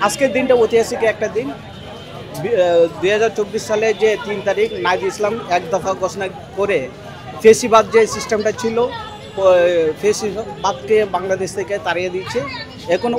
আজকের দিনটা ঐতিহাসিক একটা দিন। 2024 সালে যে 3 তারিখ নাহিদ ইসলাম এক দফা ঘোষণা করে ফেসিবাদ যে সিস্টেমটা ছিল, ফেসিবাদকে বাংলাদেশ থেকে তাড়িয়ে দিচ্ছে। এখন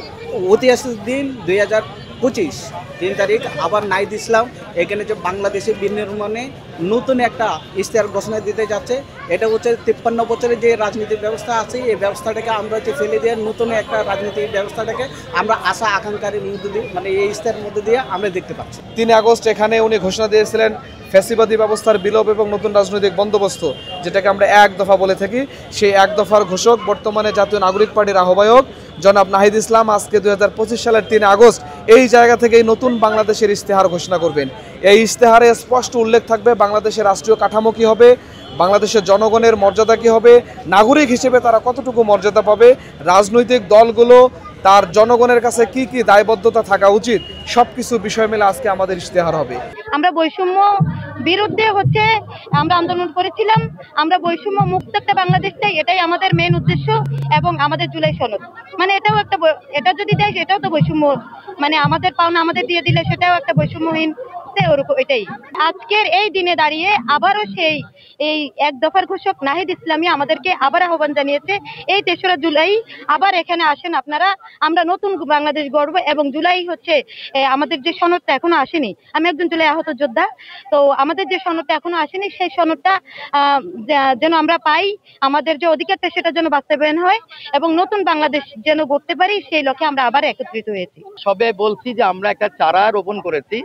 ঐতিহাসিক দিন 2025 3 তারিখ আবার নাহিদ ইসলাম এখানে যে বাংলাদেশের বিনির্মাণে নতুন একটা ইশতেহার ঘোষণা দিতে যাচ্ছে। এটা হচ্ছে 53 বছরের যে রাজনৈতিক ব্যবস্থা আছে, এই ব্যবস্থাটাকে আমরা হচ্ছে ফেলে দিয়ে নতুন একটা রাজনৈতিক ব্যবস্থাটাকে আমরা আশা আকাঙ্ক্ষার মধ্যে দিয়ে, মানে এই ইশতেহারের মধ্যে দিয়ে আমরা দেখতে পাচ্ছি। 3 আগস্ট এখানে উনি ঘোষণা দিয়েছিলেন ফ্যাসিবাদী ব্যবস্থার বিলোপ এবং নতুন রাজনৈতিক বন্দোবস্ত, যেটাকে আমরা এক দফা বলে থাকি। সেই এক দফার ঘোষক বর্তমানে জাতীয় নাগরিক পার্টির আহ্বায়ক জনাব নাহিদ ইসলাম আজকে 2025 সালের 3 আগস্ট এই জায়গা থেকেই নতুন বাংলাদেশের ইশতেহার ঘোষণা করবেন। এই ইশতেহারে স্পষ্ট উল্লেখ থাকবে বাংলাদেশের রাষ্ট্রীয় কাঠামো কী হবে, বাংলাদেশের জনগণের মর্যাদা কী হবে, নাগরিক হিসেবে তারা কতটুকু মর্যাদা পাবে, রাজনৈতিক দলগুলো তার জনগণের কাছে কি কি দায়বদ্ধতা থাকা উচিত, সবকিছু বিষয় মিলে আজকে আমাদের ইশতেহার হবে। আমরা বৈষম্য বিরুদ্ধে আমরা আন্দোলন করেছিলাম। আমরা বৈষম্য মুক্ত একটা বাংলাদেশ চাই, এটাই আমাদের মেন উদ্দেশ্য। এবং আমাদের জুলাই সনদ, মানে এটা যদি দেয় এটাও তো বৈষম্য, মানে আমাদের পাওনা আমাদের দিয়ে দিলে সেটাও একটা বৈষম্যহীন। এটাই আজকের এই দিনে দাঁড়িয়ে আবারও এই এক দফার ঘোষক নাহিদ ইসলামী আমাদেরকে আবার আহ্বান জানিয়েছে, এই 3রা জুলাই আবার এখানে আসেন আপনারা, আমরা নতুন বাংলাদেশ গড়ব। এবং জুলাই হচ্ছে আমাদের যে সনদটা এখনো আসেনি, আমি একজন জুলাই আহত যোদ্ধা, তো আমাদের যে সনদটা এখনো আসেনি সেই সনদটা যেন আমরা পাই, আমাদের যে অধিকারটা সেটা যেন বাস্তবায়ন হয় এবং নতুন বাংলাদেশ যেন গড়তে পারি, সেই লক্ষ্যে আমরা আবার একত্রিত হয়েছি। সবে বলছি যে আমরা একটা চারা রোপণ করেছি,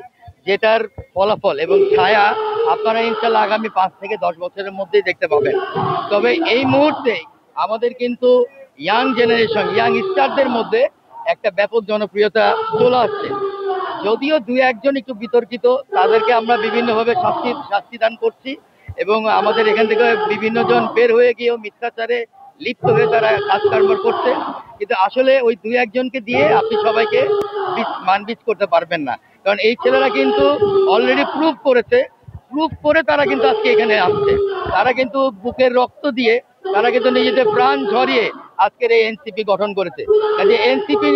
যেটার ফলাফল এবং ছায়া আপনারা ইনশাল্লাহ আগামী 5 থেকে 10 বছরের মধ্যেই দেখতে পাবেন। তবে এই মুহূর্তে আমাদের কিন্তু ইয়াং জেনারেশন, ইয়াং স্টারদের মধ্যে একটা ব্যাপক জনপ্রিয়তা চলে আসছে। যদিও 2-1 জন একটু বিতর্কিত, তাদেরকে আমরা বিভিন্নভাবে শাস্তি দান করছি এবং আমাদের এখান থেকে বিভিন্ন জন বের হয়ে গিয়েও মিথ্যাচারে লিপ্ত হয়ে তারা কাজকর্ম করছে। কিন্তু আসলে ওই 2-1 জনকে দিয়ে আপনি সবাইকে মানবিজ করতে পারবেন না, কারণ এই ছেলেরা কিন্তু অলরেডি প্রুভ করে তারা কিন্তু আজকে এখানে আসছে। তারা কিন্তু বুকের রক্ত দিয়ে, তারা কিন্তু নিজেদের প্রাণ ঝরিয়ে আজকের এই এনসিপি গঠন করেছে। কাজে এনসিপি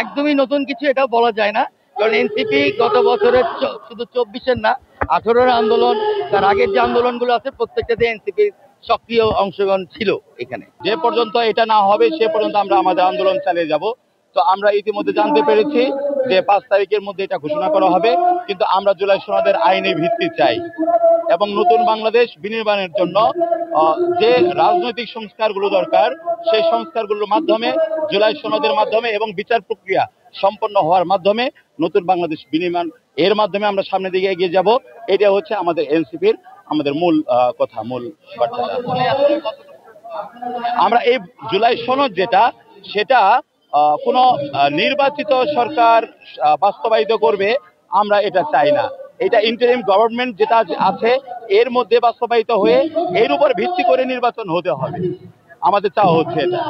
একদমই নতুন কিছু এটাও বলা যায় না, কারণ এনসিপি গত বছরের শুধু 24-এর না, 18-এর আন্দোলন, তার আগের যে আন্দোলনগুলো আছে প্রত্যেকটাতে এনসিপির সক্রিয় অংশগ্রহণ ছিল। এখানে যে পর্যন্ত এটা না হবে সে পর্যন্ত আমরা আমাদের আন্দোলন চালিয়ে যাব। তো আমরা ইতিমধ্যে জানতে পেরেছি যে 5 তারিখের মধ্যে এটা ঘোষণা করা হবে, কিন্তু আমরা জুলাই সনদের আইনি ভিত্তি চাই এবং নতুন বাংলাদেশ বিনির্মাণের জন্য যে রাজনৈতিক সংস্কারগুলো দরকার, সেই সংস্কারগুলোর মাধ্যমে, জুলাই সনদের মাধ্যমে এবং বিচার প্রক্রিয়া সম্পন্ন হওয়ার মাধ্যমে নতুন বাংলাদেশ বিনির্মাণ, এর মাধ্যমে আমরা সামনের দিকে এগিয়ে যাব। এটা হচ্ছে আমাদের এনসিপির আমাদের মূল কথা, মূল বার্তা। আমরা এই জুলাই সনদ সেটা কোন নির্বাচিত সরকার বাস্তবায়িত করবে আমরা এটা চাই না। এটা ইন্টারিম গভর্নমেন্ট যেটা আছে এর মধ্যে বাস্তবায়িত হয়ে এর উপর ভিত্তি করে নির্বাচন হতে হবে, আমাদের চাওয়া হচ্ছে এটা।